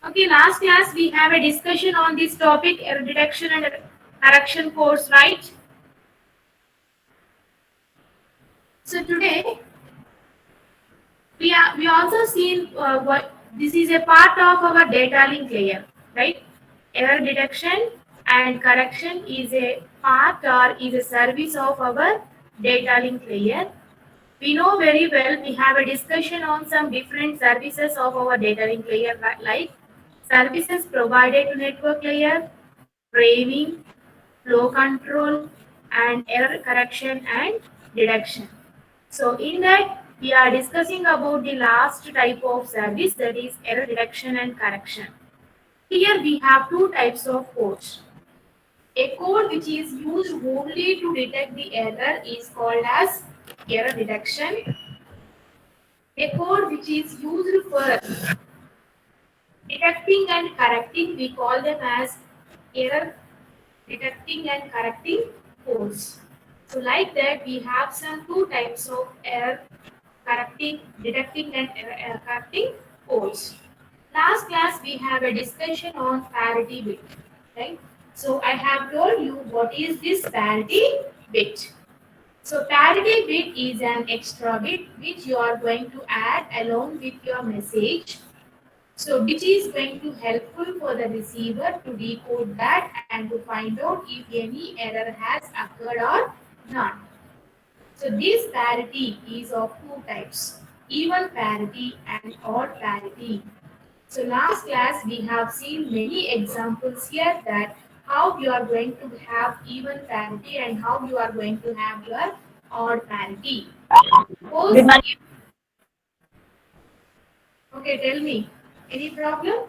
Okay, last class we have a discussion on this topic, error detection and correction course, right? So today we also seen what this is a part of our data link layer, right? Error detection and correction is a part or is a service of our data link layer. We know very well we have a discussion on some different services of our data link layer like services provided to network layer, framing, flow control, and error correction and detection. So in that we are discussing about the last type of service, that is error detection and correction. Here we have two types of codes. A code which is used only to detect the error is called as error detection. A code which is used for detecting and correcting, we call them as error detecting and correcting codes. So like that we have some two types of error correcting, detecting and correcting codes. Last class we have a discussion on parity bit, right? So I have told you what is this parity bit. So parity bit is an extra bit which you are going to add along with your message. So which is going to helpful for the receiver to decode that and to find out if any error has occurred or not. So this parity is of two types, even parity and odd parity. So last class we have seen many examples here that how you are going to have even parity and how you are going to have your odd parity. Good Suppose morning. if, okay, tell me, any problem?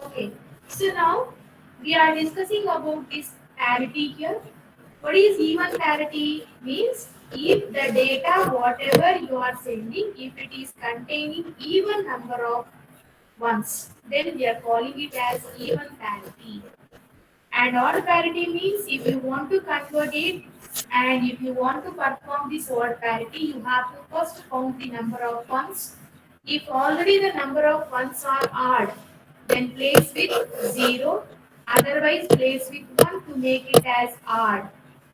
Okay, so now we are discussing about this parity here. What is even parity? Means if the data whatever you are sending, if it is containing even number of ones, then we are calling it as even parity. And odd parity means if you want to convert it and if you want to perform this odd parity, you have to first count the number of ones. If already the number of ones are odd, then place with 0, otherwise place with 1 to make it as odd.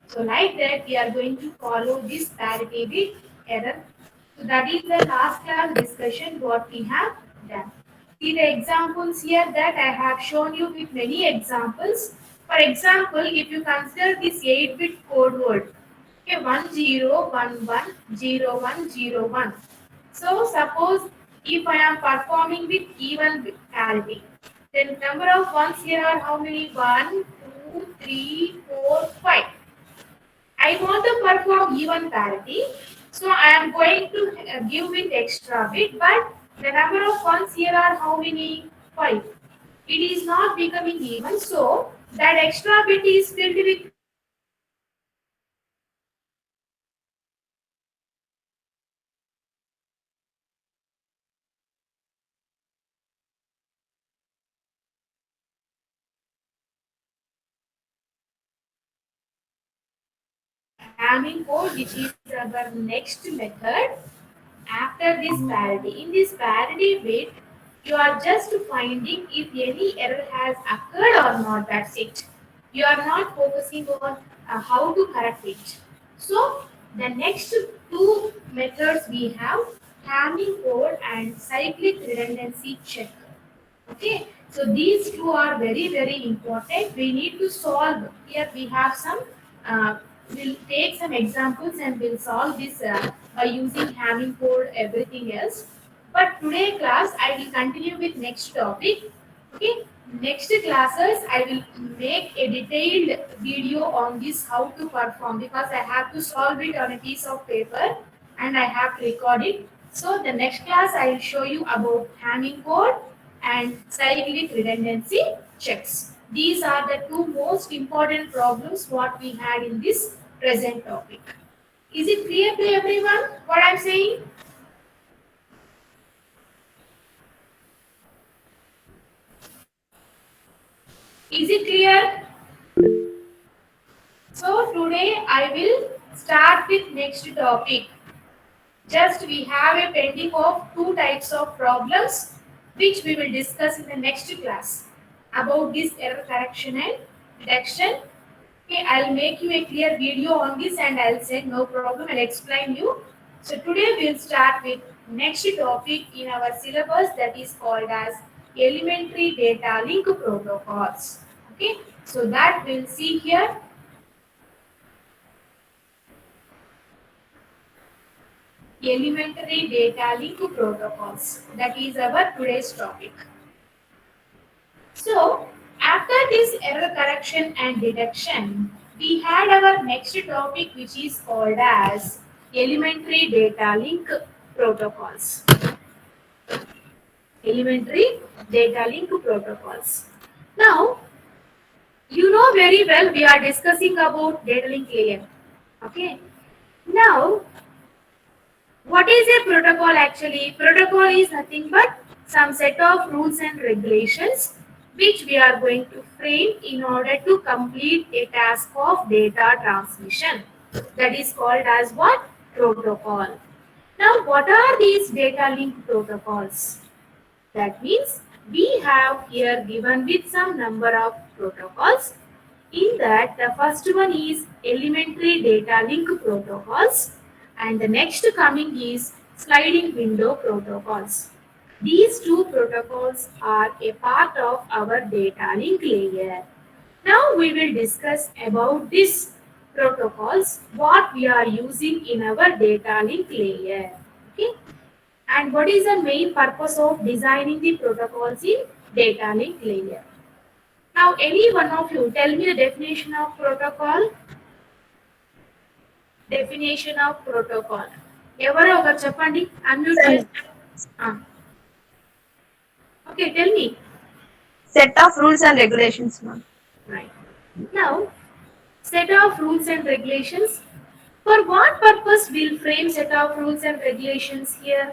So like that we are going to follow this parity bit error. So that is the last class discussion what we have done. See the examples here that I have shown you with many examples. For example, if you consider this 8-bit code word, okay, 10110101. So suppose if I am performing with even parity, then number of ones here are how many? 1, 2, 3, 4, 5. I want to perform even parity, so I am going to give with extra bit, but the number of ones here are how many? 5. It is not becoming even, so that extra bit is filled with Hamming code, which is our next method after this parity. In this parity bit, you are just finding if any error has occurred or not. That's it. You are not focusing on how to correct it. So the next two methods we have Hamming code and cyclic redundancy check. Okay, so these two are very important. We need to solve. Here we have some. We'll take some examples and we'll solve this by using Hamming code, everything else. But today class I will continue with next topic. Okay, next classes I will make a detailed video on this how to perform, because I have to solve it on a piece of paper and I have to record it. So the next class I will show you about Hamming code and cyclic redundancy checks. These are the two most important problems what we had in this present topic. Is it clear to everyone what I am saying? Is it clear? So today I will start with next topic. Just we have a pending of two types of problems which we will discuss in the next class about this error correction and detection. Okay, I'll make you a clear video on this and I'll say no problem, I'll explain you. So today we'll start with next topic in our syllabus that is called as elementary data link protocols. Okay, so that we'll see here. Elementary data link protocols. That is our today's topic. So, after this error correction and detection, we had our next topic which is called as elementary data link protocols. Elementary data link protocols. Now, you know very well we are discussing about data link layer. Okay. Now, what is a protocol actually? Protocol is nothing but some set of rules and regulations which we are going to frame in order to complete a task of data transmission. That is called as what? Protocol. Now, what are these data link protocols? That means we have here given with some number of protocols. In that, the first one is elementary data link protocols, and the next coming is sliding window protocols. These two protocols are a part of our data link layer. Now we will discuss about these protocols, what we are using in our data link layer. Okay? And what is the main purpose of designing the protocols in data link layer? Now, any one of you tell me the definition of protocol. Definition of protocol. ఎవరో ఒకరు చెప్పండి unmute చేసి okay tell me Set of rules and regulations, ma'am. right now set of rules and regulations. For what purpose will frame set of rules and regulations here?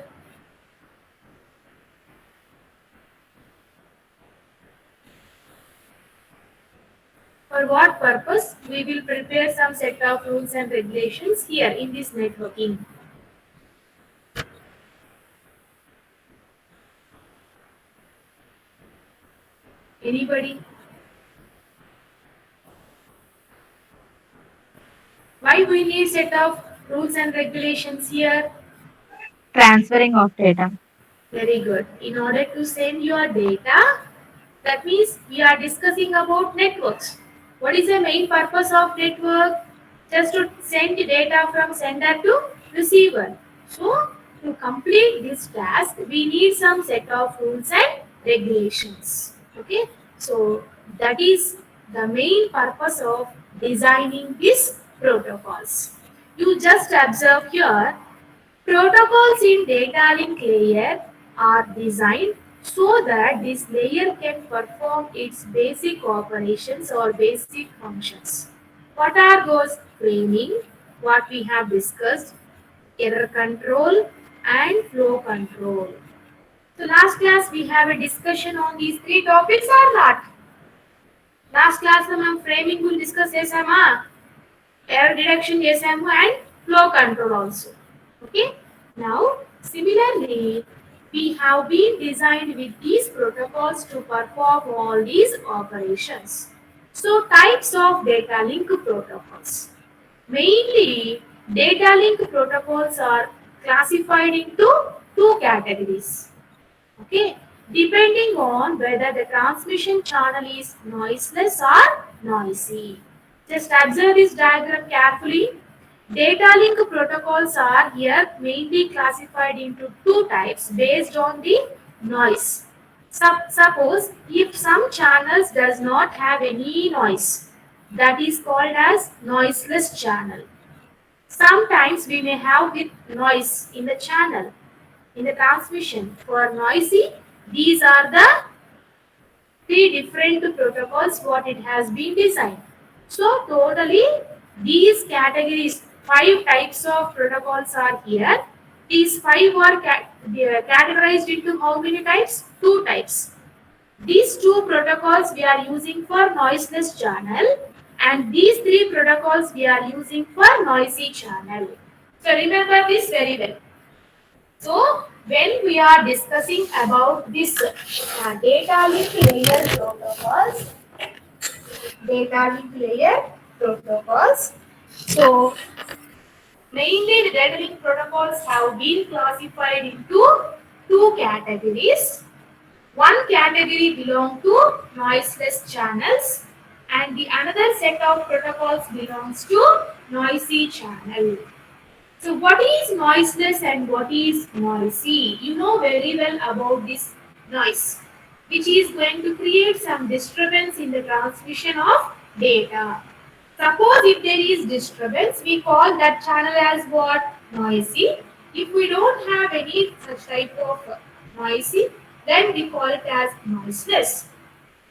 For what purpose we will prepare some set of rules and regulations here in this networking? Anybody? Why we need set of rules and regulations here? Transferring of data. Very good. In order to send your data, that means we are discussing about networks. What is the main purpose of network? Just to send data from sender to receiver. So, to complete this task, we need some set of rules and regulations. Okay. So, that is the main purpose of designing these protocols. You just observe here, protocols in data link layer are designed so that this layer can perform its basic operations or basic functions. What are those? Framing, what we have discussed, error control and flow control. So last class we have a discussion on these three topics or not? Last class మనం framing will discuss చేసామా, error detection చేసాము and flow control also. Okay. Now, similarly, we have been designed with these protocols to perform all these operations. So, types of data link protocols. Mainly, data link protocols are classified into two categories. Okay, depending on whether the transmission channel is noiseless or noisy. Just observe this diagram carefully. Data link protocols are here mainly classified into two types based on the noise. Suppose if some channels does not have any noise, that is called as noiseless channel. Sometimes we may have with noise in the channel, in the transmission. For noisy, these are the three different protocols what it has been designed. So totally these categories, 5 types of protocols are here. These 5 are categorized into how many types? 2 types. These two protocols we are using for noiseless channel, and these three protocols we are using for noisy channel. So remember this very well. So when we are discussing about this data link layer protocols, data link layer protocols. So mainly the data link protocols have been classified into two categories. One category belong to noiseless channels and the another set of protocols belongs to noisy channel. So what is noiseless and what is noisy? You know very well about this noise, which is going to create some disturbance in the transmission of data. Suppose if there is disturbance, we call that channel as what? Noisy. If we don't have any such type of noisy, then we call it as noiseless.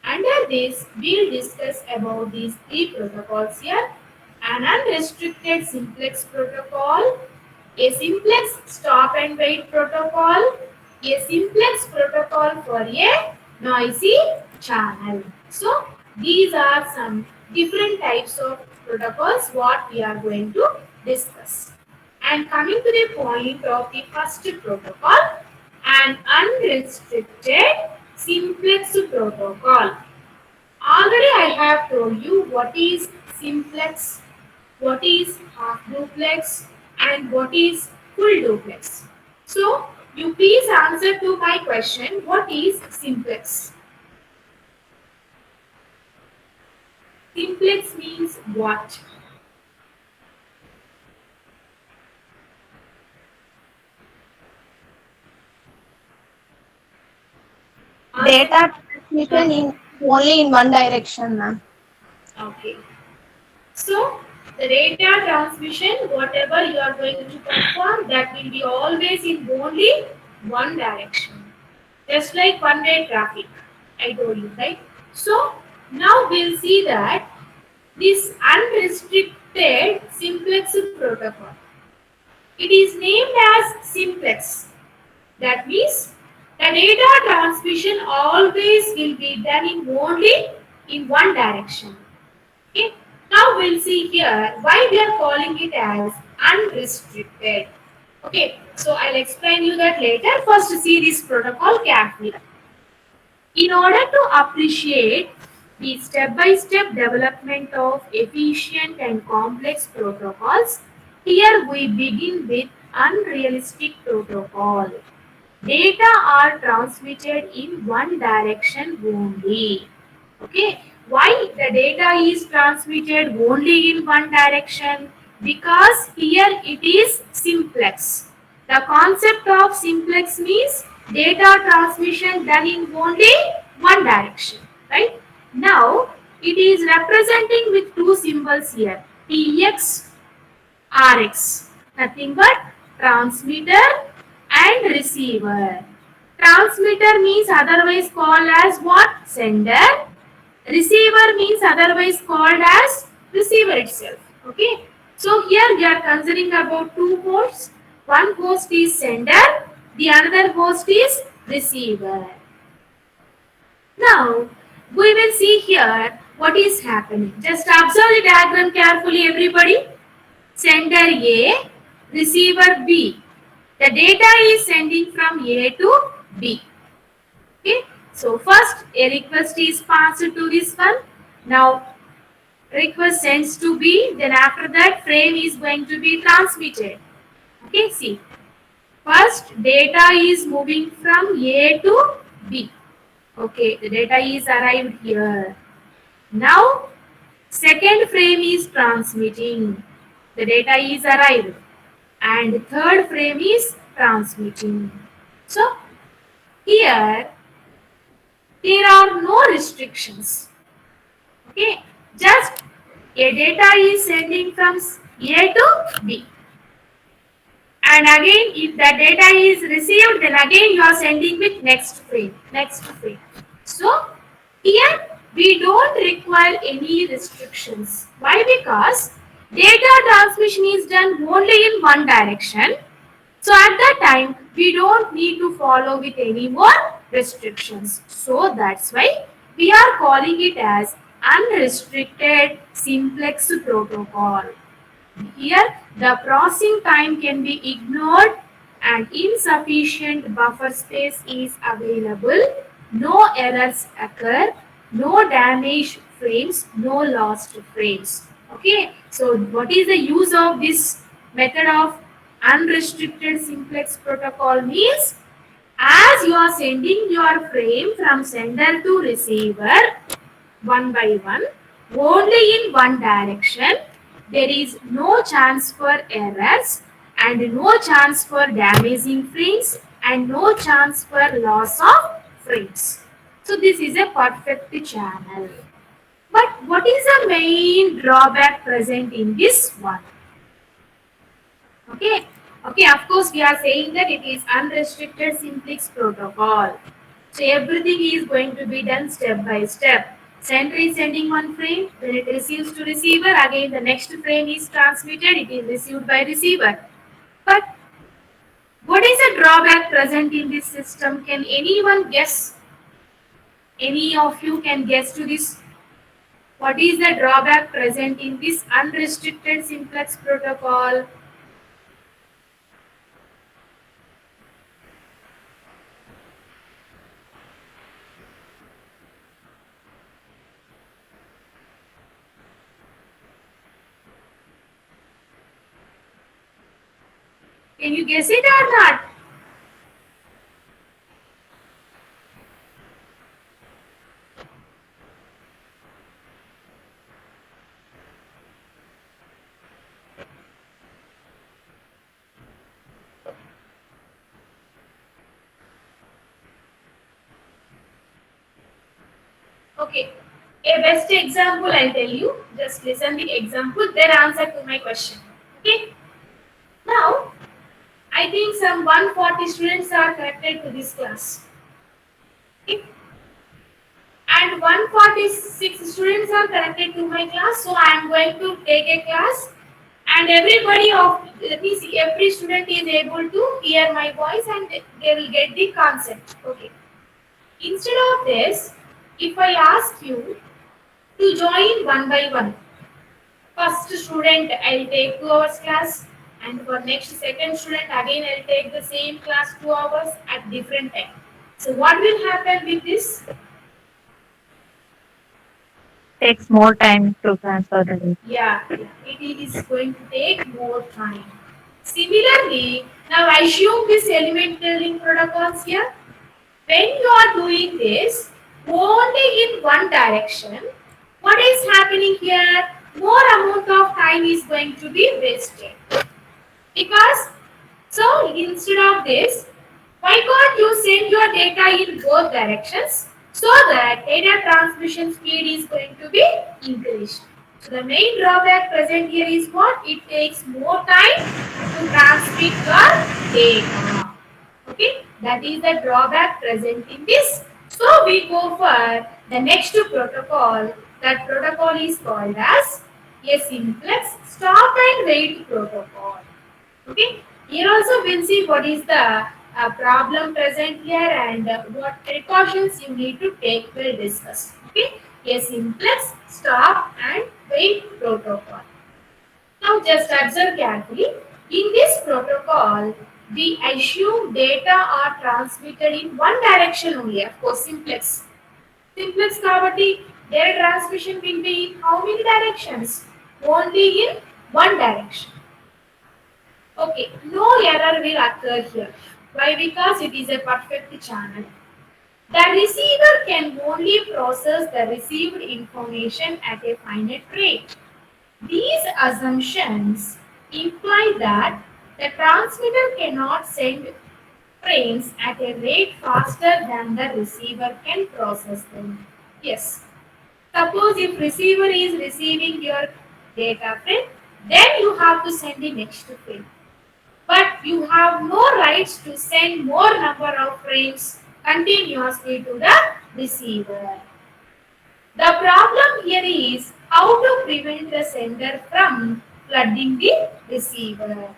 Under this, we'll discuss about these three protocols here. An unrestricted simplex protocol, a simplex stop and wait protocol, a simplex protocol for a noisy channel. So, these are some different types of protocols what we are going to discuss. And coming to the point of the first protocol, an unrestricted simplex protocol. Already I have told you what is simplex, what is half duplex, and what is full duplex. So, you please answer to my question, what is simplex? Simplex means what? Data transmission in only in one direction, ma'am. Okay. So, the data transmission, whatever you are going to perform, that will be always in only one direction. Just like one-way traffic, I told you, right? So, now we'll see that this unrestricted simplex protocol, it is named as simplex. That means the data transmission always will be done in only in one direction. Okay. Now we'll see here why we are calling it as unrestricted. Okay, so I'll explain you that later. First, see this protocol carefully. In order to appreciate the step-by-step development of efficient and complex protocols, here we begin with unrealistic protocol. Data are transmitted in one direction only. Okay, why the data is transmitted only in one direction? Because here it is simplex. The concept of simplex means data transmission done in only one direction, right? Now it is representing with two symbols here, TX, RX, nothing but transmitter and receiver. Transmitter means otherwise called as what? Sender. Receiver means otherwise called as receiver itself. Okay. So here we are considering about two hosts. One host is sender, the another host is receiver. Now we will see here what is happening. Just observe the diagram carefully, everybody. Sender A, receiver B. The data is sending from A to B. Okay. So first a request is passed to this one. Now request sends to B. Then after that frame is going to be transmitted. Okay. See. First data is moving from A to B. Okay. The data is arrived here. Now second frame is transmitting. The data is arrived. And third frame is transmitting. So here there are no restrictions. Okay, just a data is sending from A to B. And again, if the data is received, then again you are sending with next frame, next frame. So here we don't require any restrictions. Why? Because data transmission is done only in one direction. So at that time, we don't need to follow with any more restrictions. So that's why we are calling it as unrestricted simplex protocol. Here, the processing time can be ignored and insufficient buffer space is available. No errors occur, no damaged frames, no lost frames. Okay, so what is the use of this method of unrestricted simplex protocol means as you are sending your frame from sender to receiver one by one, only in one direction. There is no chance for errors and no chance for damaging frames and no chance for loss of frames. So this is a perfect channel. But what is the main drawback present in this one? Okay. Okay, of course we are saying that it is unrestricted simplex protocol. So everything is going to be done step by step. Sender is sending one frame, when it receives to receiver, again the next frame is transmitted, it is received by receiver. But what is the drawback present in this system? Can anyone guess? Any of you can guess to this? What is the drawback present in this unrestricted simplex protocol? Can you guess it or not? Okay, a best example I'll tell you. Just listen the example, then answer to my question. Okay. Now, I think some 140 students are connected to this class. Okay. And 146 students are connected to my class. So I am going to take a class and everybody of this every student is able to hear my voice and they will get the concept. Okay. Instead of this, if I ask you to join one by one, first student I'll take 2 hours class and for next second student again I'll take the same class 2 hours at different time. So what will happen with this? Takes more time to transfer the data. Yeah, it is going to take more time. Similarly, now assume this elemental link protocols here. When you are doing this only in one direction, what is happening here? More amount of time is going to be wasted. Because so instead of this, why can't you send your data in both directions so that data transmission speed is going to be increased? So the main drawback present here is what? It takes more time to transmit your data. Okay, that is the drawback present in this. So we go for the next protocol. That protocol is called as a simplex stop and wait protocol. Okay, here also we'll see what is the problem present here and what precautions you need to take. We'll discuss. Okay, a simplex stop and wait protocol. Now just observe carefully. In this protocol, we assume data are transmitted in one direction only. Of course, simplex. Simplex kabatti, their transmission will be in how many directions? Only in one direction. Okay, no error will occur here. Why? Because it is a perfect channel. The receiver can only process the received information at a finite rate. These assumptions imply that the transmitter cannot send frames at a rate faster than the receiver can process them. Yes. Suppose if receiver is receiving your data frame, then you have to send the next frame. But you have no rights to send more number of frames continuously to the receiver. The problem here is how to prevent the sender from flooding the receiver.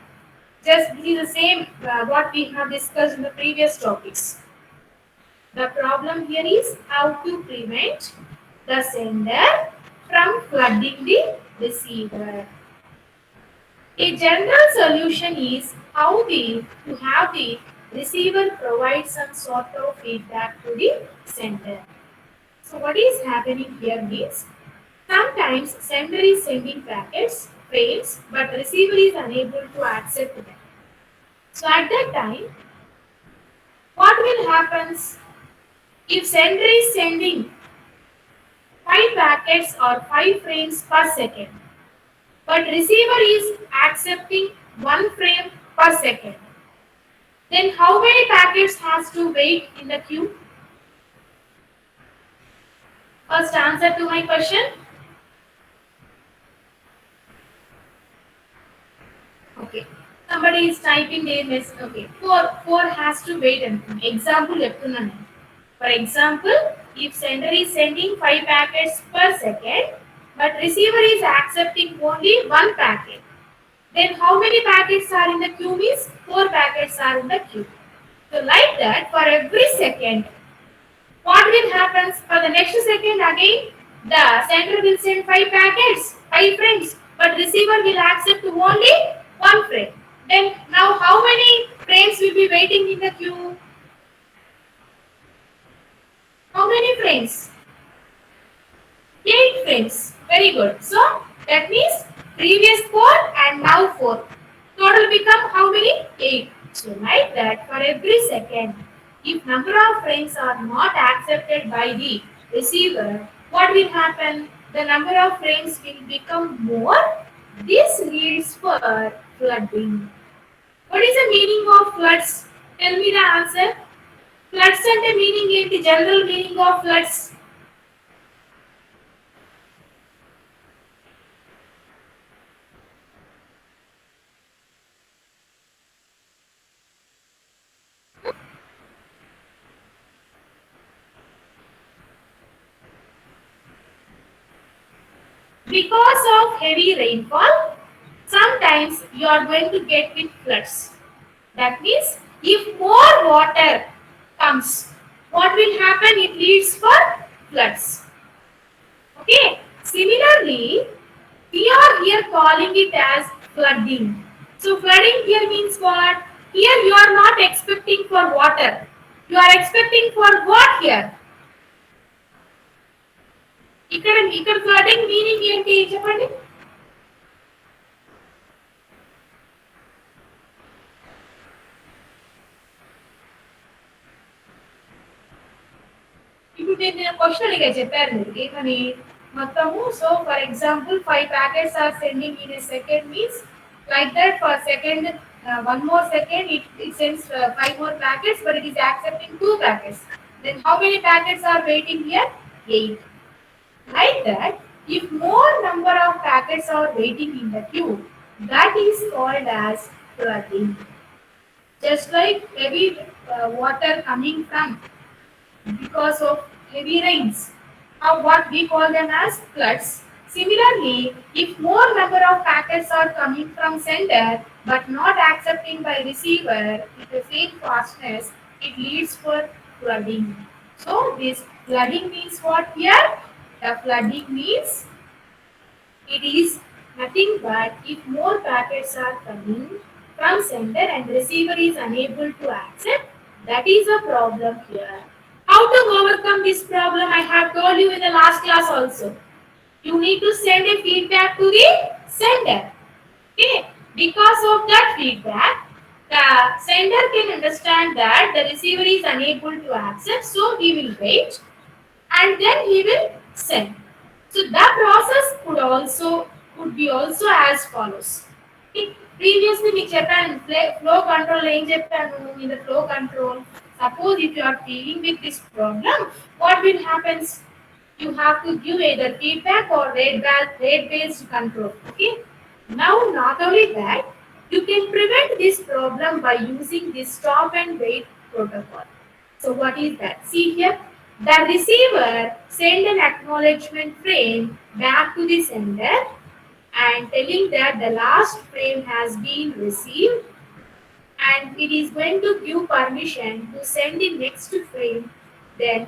Just this is the same what we have discussed in the previous topics. The problem here is how to prevent the sender from flooding the receiver. A general solution is to have the receiver provide some sort of feedback to the sender. So what is happening here means sometimes sender is sending packets, frames, but receiver is unable to accept them. So at that time, what will happen if sender is sending 5 packets or 5 frames per second, but receiver is accepting 1 frame per second? Then how many packets has to wait in the queue? First answer to my question. Okay. Somebody is typing their message. Okay. Four has to wait. Example చెప్తున్నాను. For example, if sender is sending 5 packets per second, but receiver is accepting only 1 packet, then how many packets are in the queue means 4 packets are in the queue. So like that, for every second, what will happen for the next second again? The sender will send 5 packets, 5 frames, but receiver will accept only 1 frame. Then now how many frames will be waiting in the queue? How many frames? 8 frames. Very good. So that means previous 4 and now 4. Total become how many? 8. So like that for every second, if number of frames are not accepted by the receiver, what will happen? The number of frames will become more. This leads for flooding. What is the meaning of floods? Tell me the answer. Floods and the meaning the general meaning of floods. Because of heavy rainfall, sometimes you are going to get with floods. That means if more water comes, what will happen? It leads for floods. Okay. Similarly, we are here calling it as flooding. So flooding here means what? Here you are not expecting for water. You are expecting for what here? ఇక్కడ flooding meaning ఏంటి చెప్పండి. ఇప్పుడు నేను question అడిగా చెప్పారు మీరు ఏమని మొత్తము. So for example 5 packets are sending in a second means like that for second 1 more second it sends 5 more packets but it is accepting 2 packets. Then how many packets are waiting here? 8. Like that, if more number of packets are waiting in the queue, that is called as flooding. Just like heavy water coming from because of heavy rains, what we call them as floods. Similarly, if more number of packets are coming from sender but not accepting by receiver with the same fastness, it leads for flooding. So this flooding means what here? The flooding means it is nothing but if more packets are coming from sender and receiver is unable to accept, that is a problem here. How to overcome this problem? I have told you in the last class also. You need to send a feedback to the sender. Okay? Because of that feedback, the sender can understand that the receiver is unable to accept, so he will wait and then he will send. So that process could be also as follows. Previously we చెప్పాను flow control ఏం చెప్పాను. In the flow control, suppose if you are dealing with this problem, what will happen? You have to give either feedback or rate based control. Okay. Now not only that, you can prevent this problem by using this stop and wait protocol. So what is that? See here. The receiver send an acknowledgement frame back to the sender and telling that the last frame has been received and it is going to give permission to send the next frame Then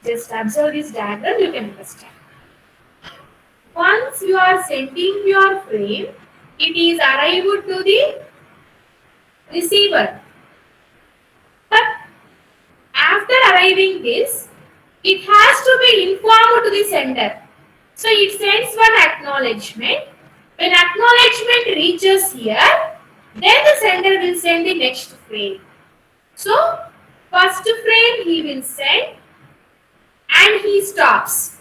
just observe this diagram, you can understand. Once you are sending your frame, it is arrived to the receiver. But after arriving this, it has to be informed to the sender. So it sends one acknowledgement. When acknowledgement reaches here, then the sender will send the next frame. So first frame he will send and he stops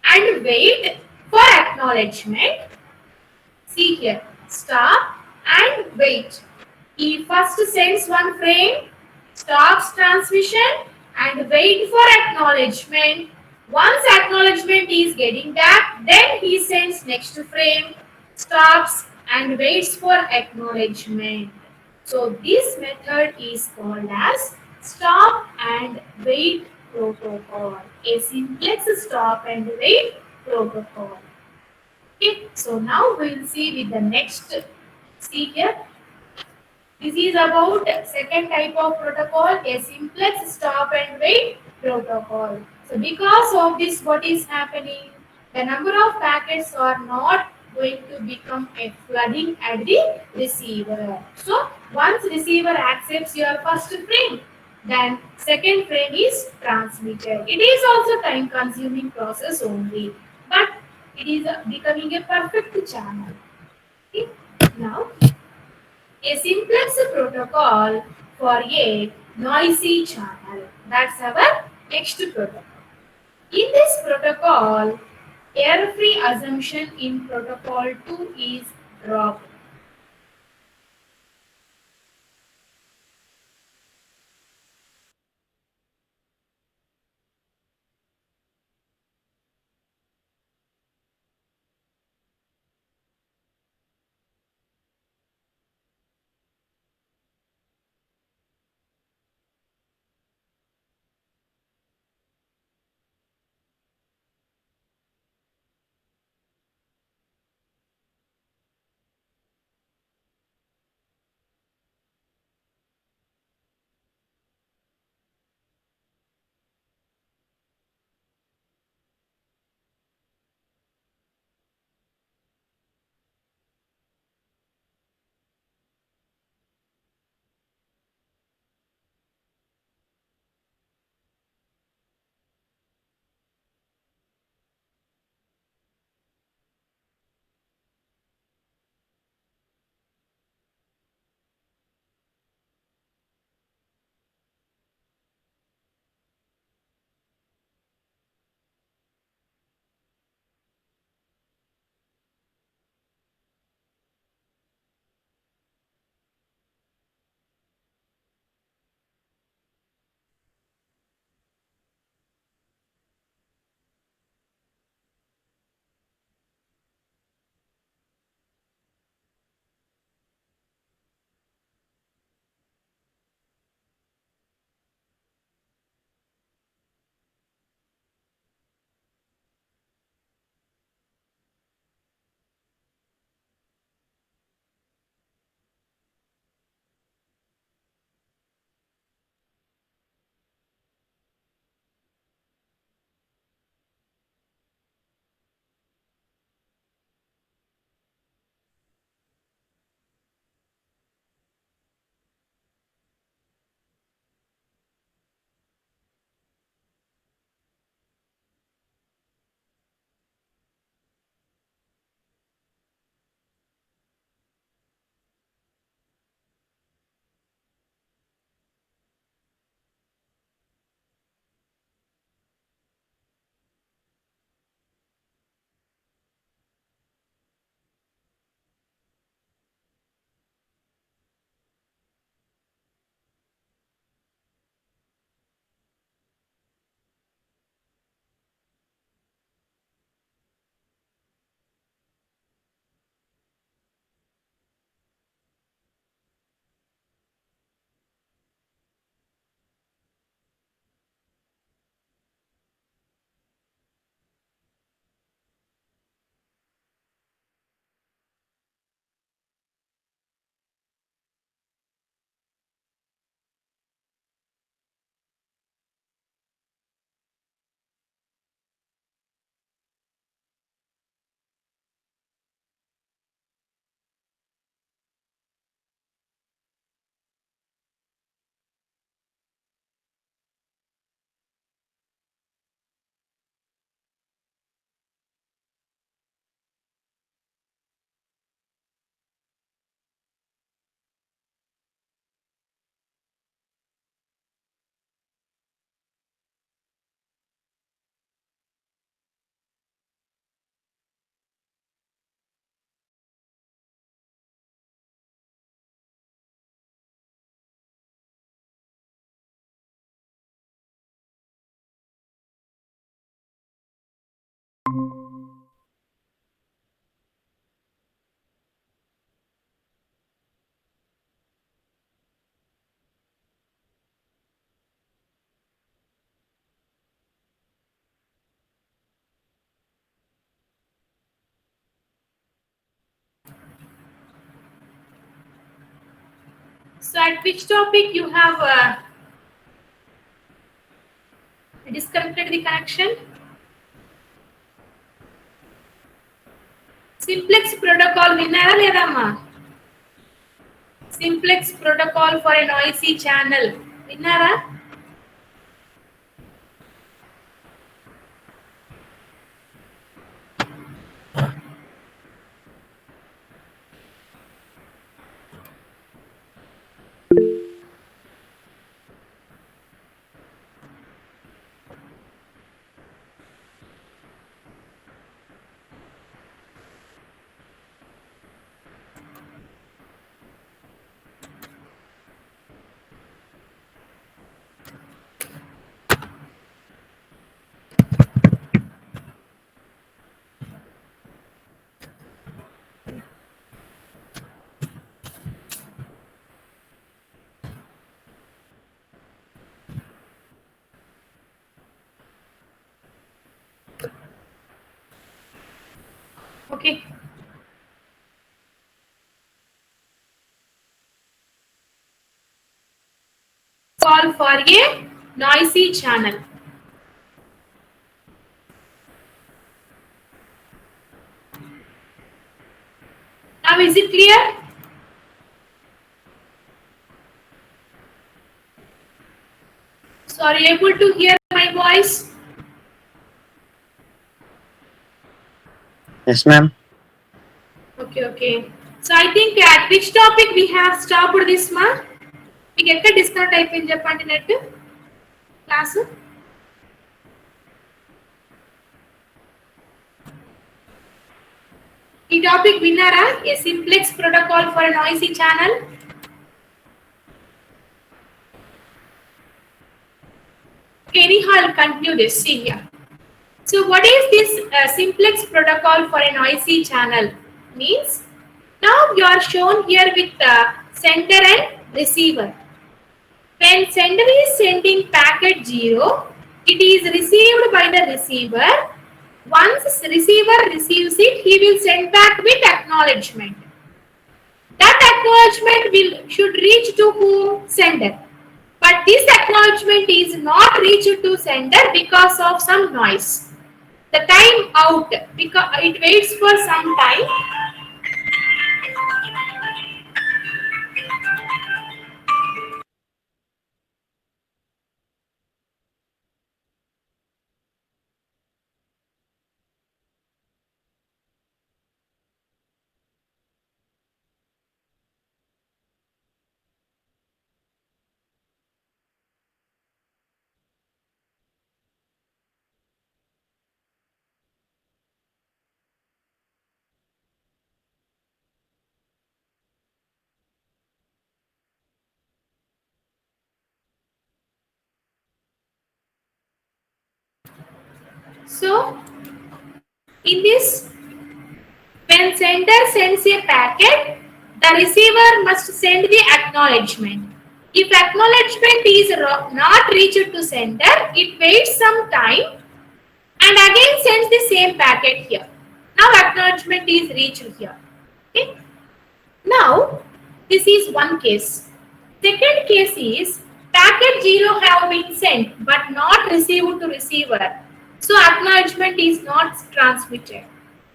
and wait for acknowledgement. See here, stop and wait. He first sends one frame, stops transmission and wait for acknowledgement. Once acknowledgement is getting back, then he sends next frame, stops and waits for acknowledgement. So this method is called as stop and wait protocol. A simplex stop and wait protocol. Okay, so now we will see with the next. See here, this is about second type of protocol, a simplex stop and wait protocol. So because of this, what is happening? The number of packets are not going to become a flooding at the receiver. So once receiver accepts your first frame, then second frame is transmitted. It is also time consuming process only, but it is becoming a perfect channel. Okay? Now a simplex protocol for a noisy channel. That's our next protocol. In this protocol, error-free assumption in protocol 2 is dropped. So at which topic you have disconnected the connection? Simplex protocol విన్నారా లేదమ్మా? Simplex protocol for a noisy channel విన్నారా? Okay. Call for a noisy channel. Now is it clear? So are you able to hear my voice? Yes, ma'am. Okay. So I think at which topic we have stopped this month? మీకు ఎక్కడ disconnect అయిపోయింది చెప్పండి net class ఈ topic విన్నారా? A simplex protocol for noisy channel. Anyhow, I'll continue this. See here. So what is this simplex protocol for a noisy channel? Means now you are shown here with the sender and receiver. When sender is sending packet 0, it is received by the receiver. Once receiver receives it, he will send back with acknowledgement. That acknowledgement should reach to whom? Sender. But this acknowledgement is not reached to sender because of some noise. The time out, because it waits for some time. So, in this, when sender sends a packet, the receiver must send the acknowledgement. If acknowledgement is not reached to sender, it waits some time and again sends the same packet here. Now acknowledgement is reached here. Okay. Now, this is one case. Second case is packet 0 have been sent but not received to receiver. So acknowledgement is not transmitted.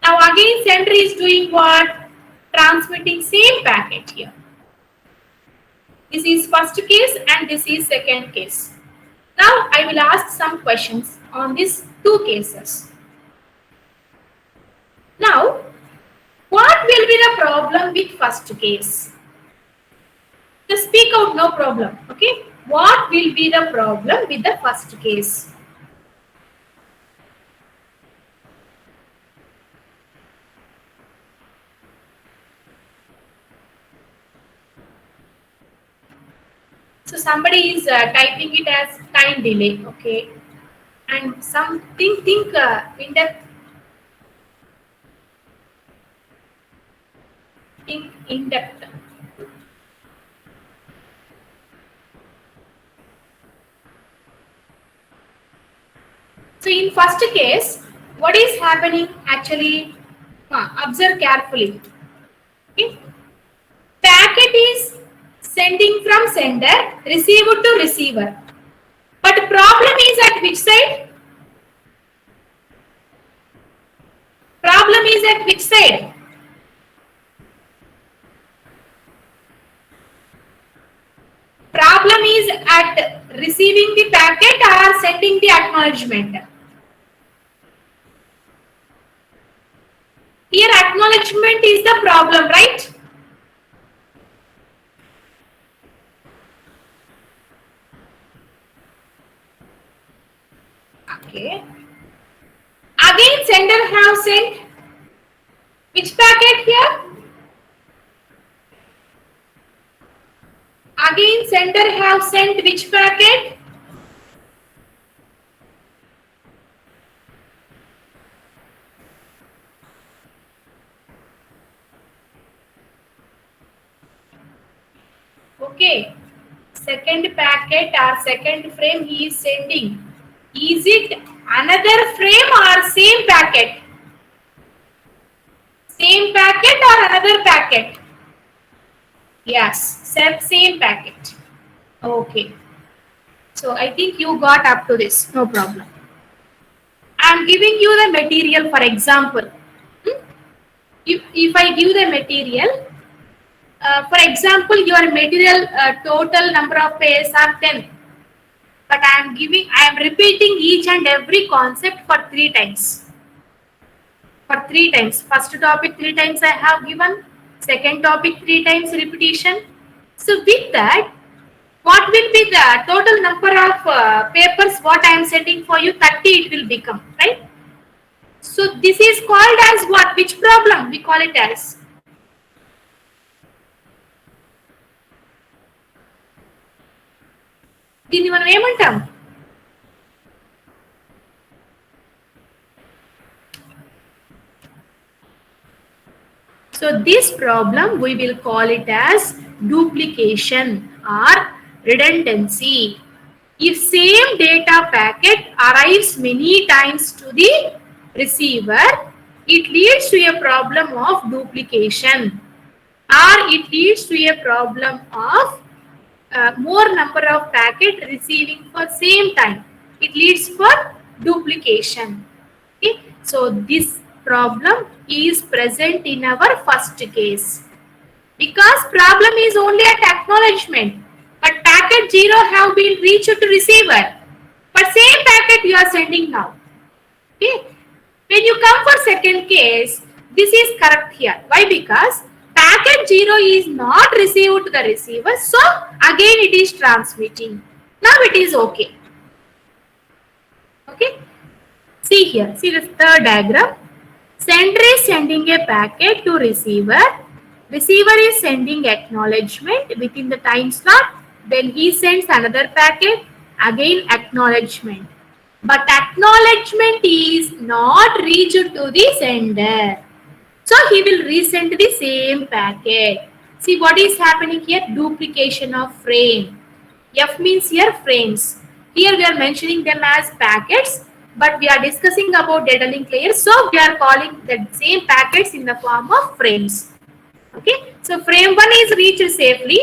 Now again sender is doing what? Transmitting same packet here. This is first case and this is second case. Now I will ask some questions on these two cases. Now, what will be the problem with first case? Just speak out, no problem. Okay. What will be the problem with the first case? So somebody is typing it as time delay, okay, and something think in depth. Think in depth. So in first case, what is happening actually? Observe carefully. Okay. Packet is sent sending from sender, receiver to receiver. But problem is at which side? Problem is at which side? Problem is at receiving the packet or sending the acknowledgement. Here acknowledgement is the problem, right? Okay. Again sender have sent which packet here? Again sender have sent which packet? Okay. Second packet or second frame he is sending. Is it another frame or same packet? Same packet or another packet? Yes, same packet. Okay. So I think you got up to this. No problem. I am giving you the material for example. If I give the material, for example, your material total number of pairs are 10. But I am repeating each and every concept for 3 times. For 3 times. First topic 3 times I have given. Second topic 3 times repetition. So with that, what will be the total number of papers what I am sending for you? 30 it will become, right? So this is called as what? Which problem? We call it as దీన్ని మనం ఏమంటాం? So this problem we will call it as duplication or redundancy. If same data packet arrives many times to the receiver, it leads to a problem of duplication, or it leads to a problem of more number of packet receiving for same time. It leads for duplication. Okay? So this problem is present in our first case. Because problem is only at acknowledgement. But packet 0 have been reached to receiver. But same packet you are sending now. Okay? When you come for second case, this is correct here. Why? Because packet 0 is not received to the receiver. So again it is transmitting. Now it is okay. Okay? See here. See the third diagram. Sender is sending a packet to receiver. Receiver is sending acknowledgement within the time slot. Then he sends another packet. Again acknowledgement. But acknowledgement is not reached to the sender. So he will resend the same packet. See what is happening here? Duplication of frame. F means here frames. Here we are mentioning them as packets. But we are discussing about data link layer, so we are calling the same packets in the form of frames. Okay, so frame 1 is reached safely,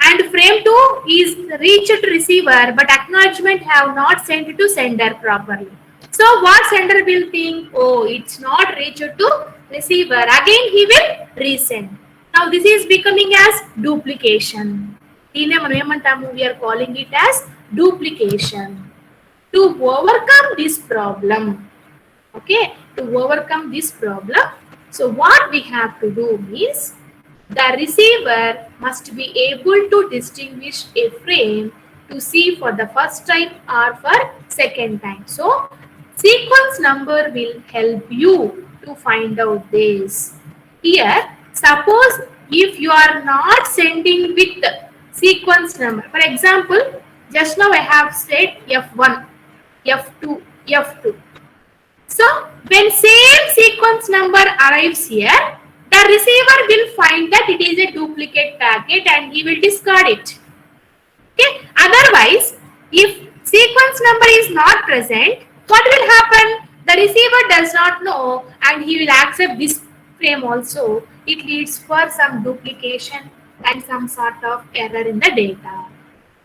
and frame 2 is reached receiver, but acknowledgement have not sent to sender properly. So what sender will think? Oh, it's not reached to receiver. Again he will resend. Now this is becoming as duplication. We are calling it as duplication. To overcome this problem, okay, to overcome this problem, so what we have to do is the receiver must be able to distinguish a frame to see for the first time or for second time. So sequence number will help you to find out this. Here, suppose if you are not sending with sequence number, for example, just now I have said F1, F2, F2. So when same sequence number arrives here, the receiver will find that it is a duplicate packet and he will discard it. Okay. Otherwise, if sequence number is not present, what will happen? The receiver does not know and he will accept this frame also. It leads for some duplication and some sort of error in the data.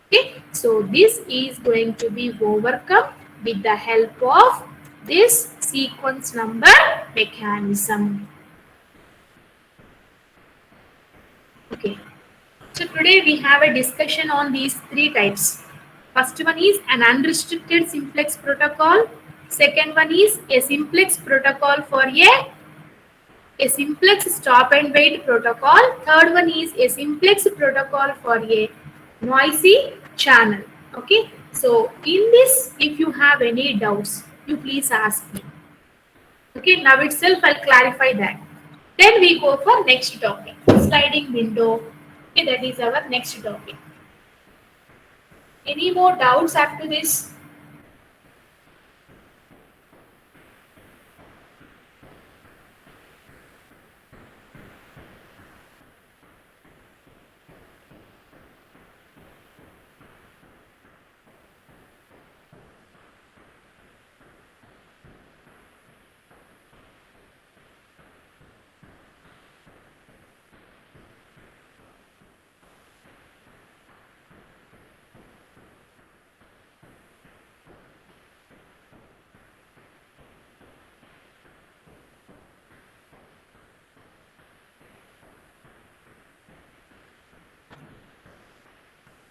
Okay, so this is going to be overcome with the help of this sequence number mechanism. Okay, so today we have a discussion on these three types. First one is an unrestricted simplex protocol. Second one is a simplex protocol for a simplex stop and wait protocol. Third one is a simplex protocol for a noisy channel. Okay, so in this, if you have any doubts, you please ask me. Okay, now itself I'll clarify that. Then we go for next topic, sliding window. Okay, that is our next topic. Any more doubts after this?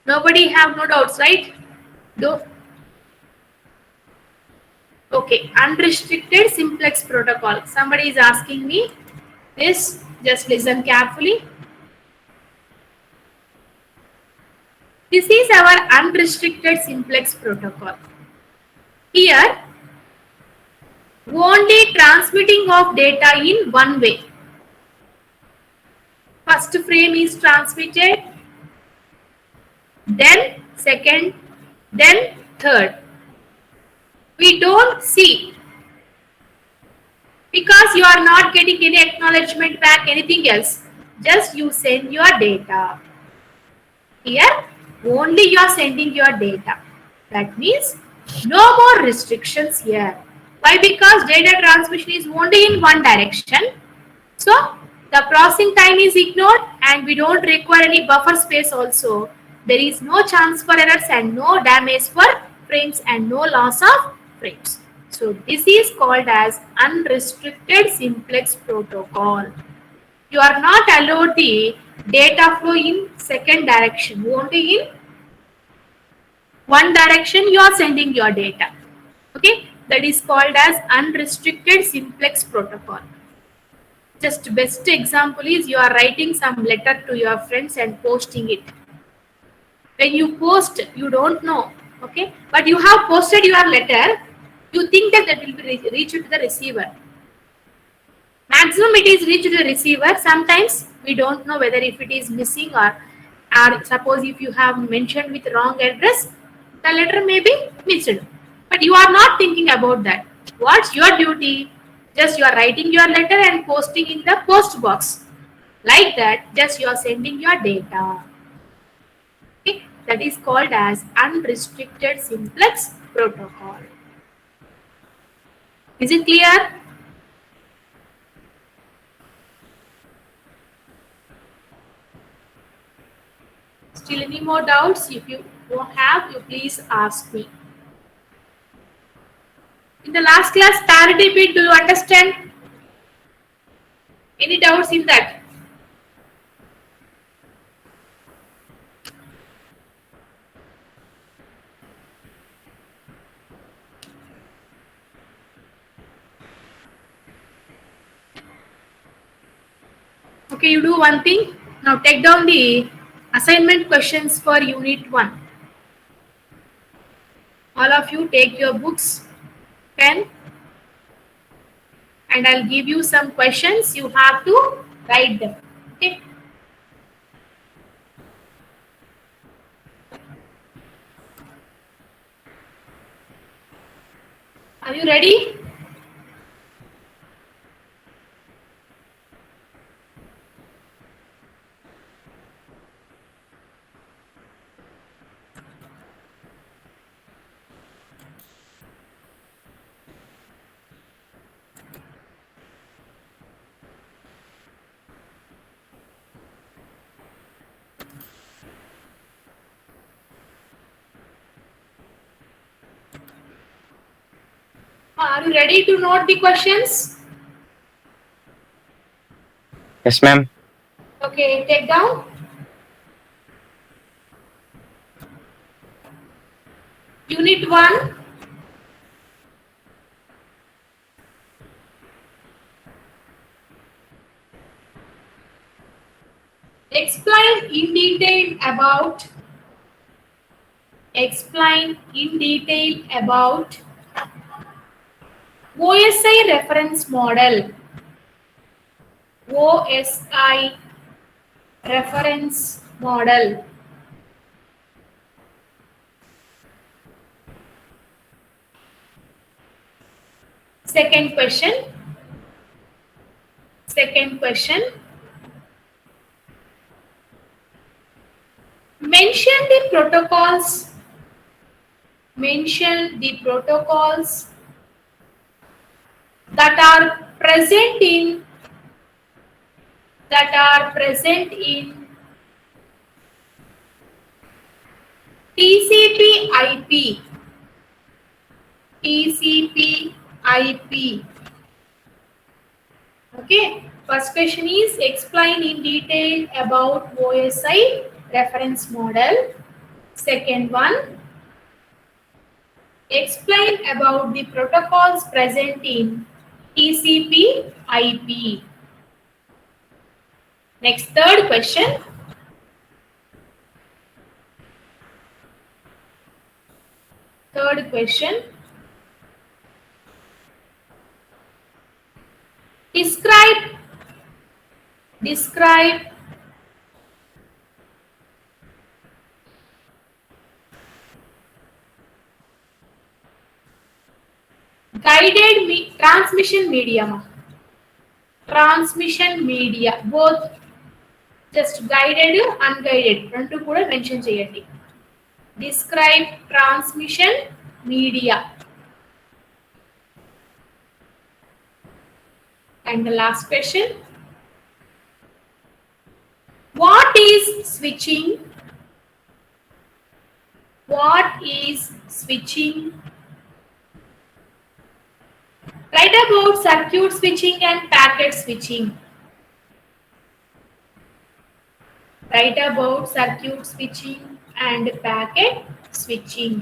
Nobody have no doubts, right? Do okay. Unrestricted simplex protocol. Somebody is asking me this. Just listen carefully. This is our unrestricted simplex protocol. Here, only transmitting of data in one way. First frame is transmitted, then second, then third. We don't see because you are not getting any acknowledgement back, anything else. Just you send your data. Here, only you are sending your data. That means no more restrictions here. Why? Because data transmission is only in one direction. So the processing time is ignored and we don't require any buffer space also. There is no chance for errors and no damage for frames and no loss of frames. So this is called as unrestricted simplex protocol. You are not allowed the data flow in second direction. Only in one direction you are sending your data. Okay, that is called as unrestricted simplex protocol. Just best example is you are writing some letter to your friends and posting it. When you post, you don't know, okay, but you have posted your letter. You think that will be reached to the receiver. Maximum it is reached to the receiver. Sometimes we don't know whether if it is missing or suppose if you have mentioned with wrong address, the letter may be missed. But you are not thinking about that. What's your duty? Just you are writing your letter and posting in the post box. Like that, just you are sending your data. Okay? That is called as unrestricted simplex protocol. Is it clear? Still any more doubts? If you have, you please ask me. In the last class, parity bit, do you understand? Any doubts in that? Okay, you do one thing. Now take down the assignment questions for unit 1. All of you take your books, pen, and I'll give you some questions. You have to write them. Okay. Are you ready? Are you ready to note the questions? Yes, ma'am. Okay, take down. Unit 1. Explain in detail about OSI reference model. OSI reference model. Second question. Mention the protocols. That are present in TCP/IP. TCP/IP. Okay. First question is explain in detail about OSI reference model. Second one, explain about the protocols present in TCP/IP. Next, third question. Describe transmission media, both just guided unguided రెండు కూడా mention చేయండి. Describe transmission media. And the last question, what is switching? Write about circuit switching and packet switching.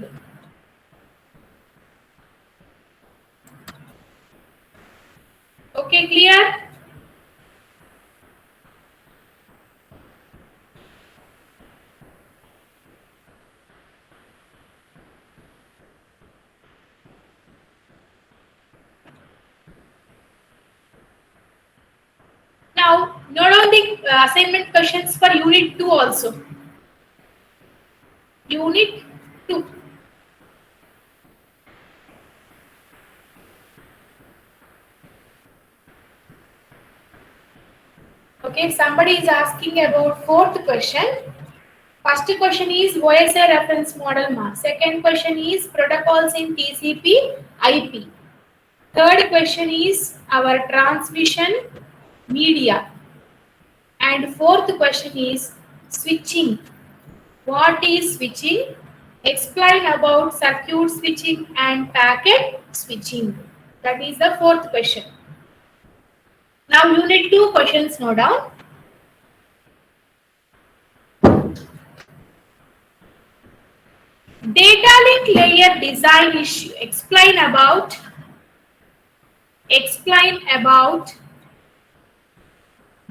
Okay, clear? Now, note down the assignment questions for Unit 2 also. Unit 2. Okay, somebody is asking about fourth question. First question is OSI reference model. Second question is protocols in TCP/IP. Third question is our transmission media. And fourth question is switching. What is switching? Explain about circuit switching and packet switching. That is the fourth question. Now Unit 2 questions note down. Data link layer design issue. Explain about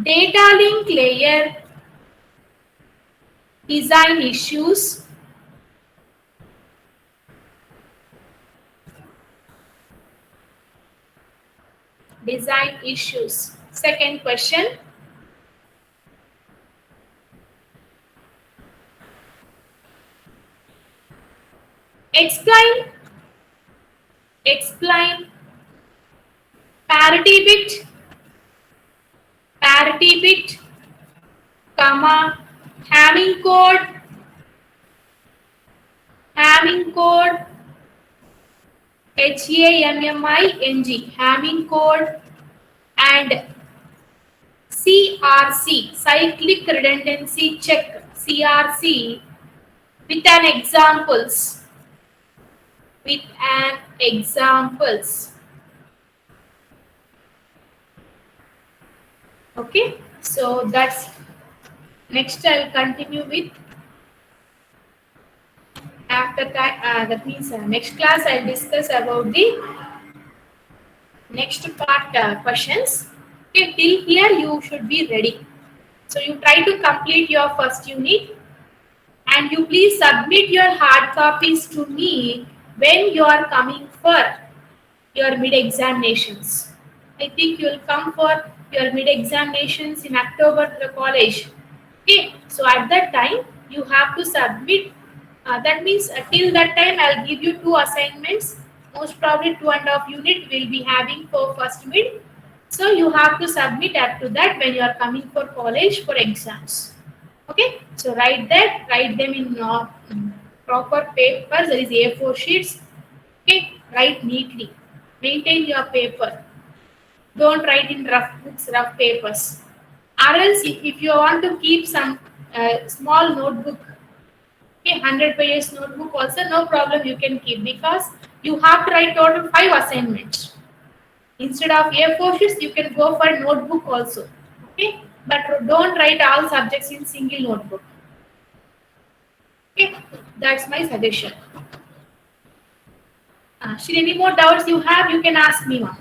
data link layer design issues. Second question, explain parity bit, comma, Hamming code, HAMMING, Hamming code, and CRC, cyclic redundancy check, CRC, with an examples. Okay, so that's next. I'll continue with after that. That means next class I'll discuss about the next part questions. Okay, till here you should be ready. So you try to complete your first unit and you please submit your hard copies to me when you are coming for your mid examinations. I think you will come for your mid examinations in October to the college. Okay, so at that time you have to submit. That means till that time I'll give you two assignments. Most probably 2.5 unit will be having for first mid. So you have to submit up to that when you are coming for college for exams. Okay, so write them in proper papers. There is A4 sheets. Okay, write neatly. Maintain your paper. Don't write in rough books, rough papers. Or else, if you want to keep some small notebook, okay, 100 pages notebook also, no problem, you can keep because you have to write total 5 assignments. Instead of A4 sheets, you can go for notebook also. Okay, but don't write all subjects in single notebook. Okay, that's my suggestion. Should any more doubts you have, you can ask me one.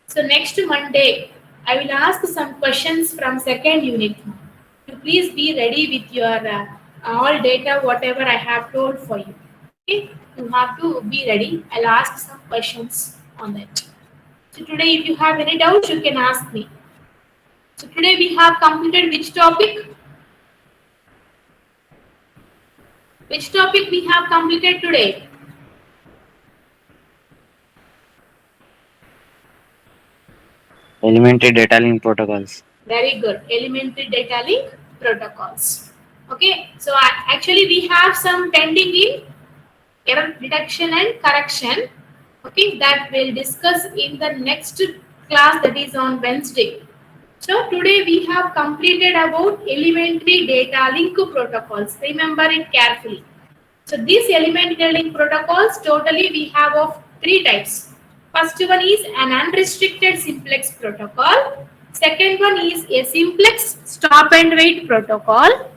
So next Monday, I will ask some questions from second unit. You please be ready with your all data, whatever I have told for you. Okay, you have to be ready. I'll ask some questions on that. So today, if you have any doubts, you can ask me. So today we have completed which topic? Which topic we have completed today? Elementary data link protocols. Very good. Elementary data link protocols. Okay, so actually we have some pending in error detection and correction. Okay, that we'll discuss in the next class, that is on Wednesday. So today we have completed about elementary data link protocols. Remember it carefully. So these elementary data link protocols, totally we have of 3 types. First one is an unrestricted simplex protocol. Second one is a simplex stop and wait protocol.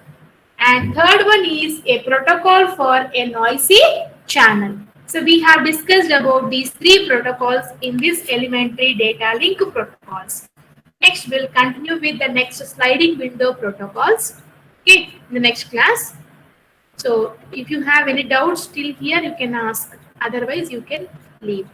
And third one is a protocol for a noisy channel. So we have discussed about these 3 protocols in this elementary data link protocols. Next, we'll continue with the next sliding window protocols. Okay, in the next class. So if you have any doubts till here, you can ask. Otherwise, you can leave.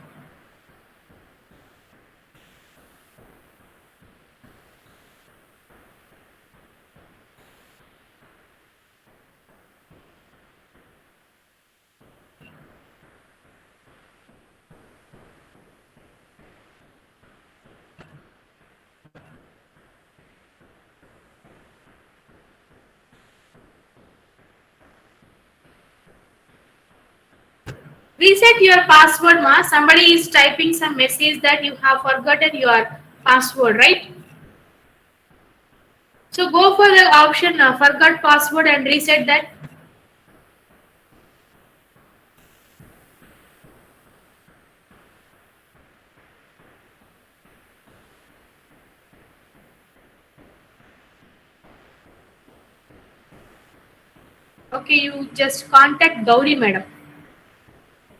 Reset your password, ma. Somebody is typing some message that you have forgotten your password, right? So go for the option forgot password and reset that. Okay, you just contact Gauri madam.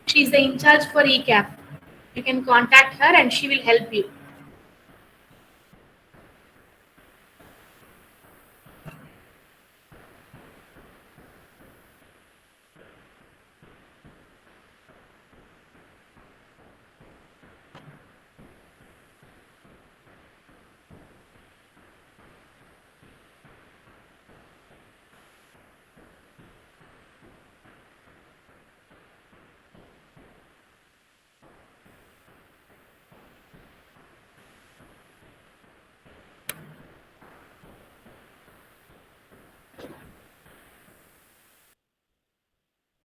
She is the in charge for ECAP. You can contact her and she will help you.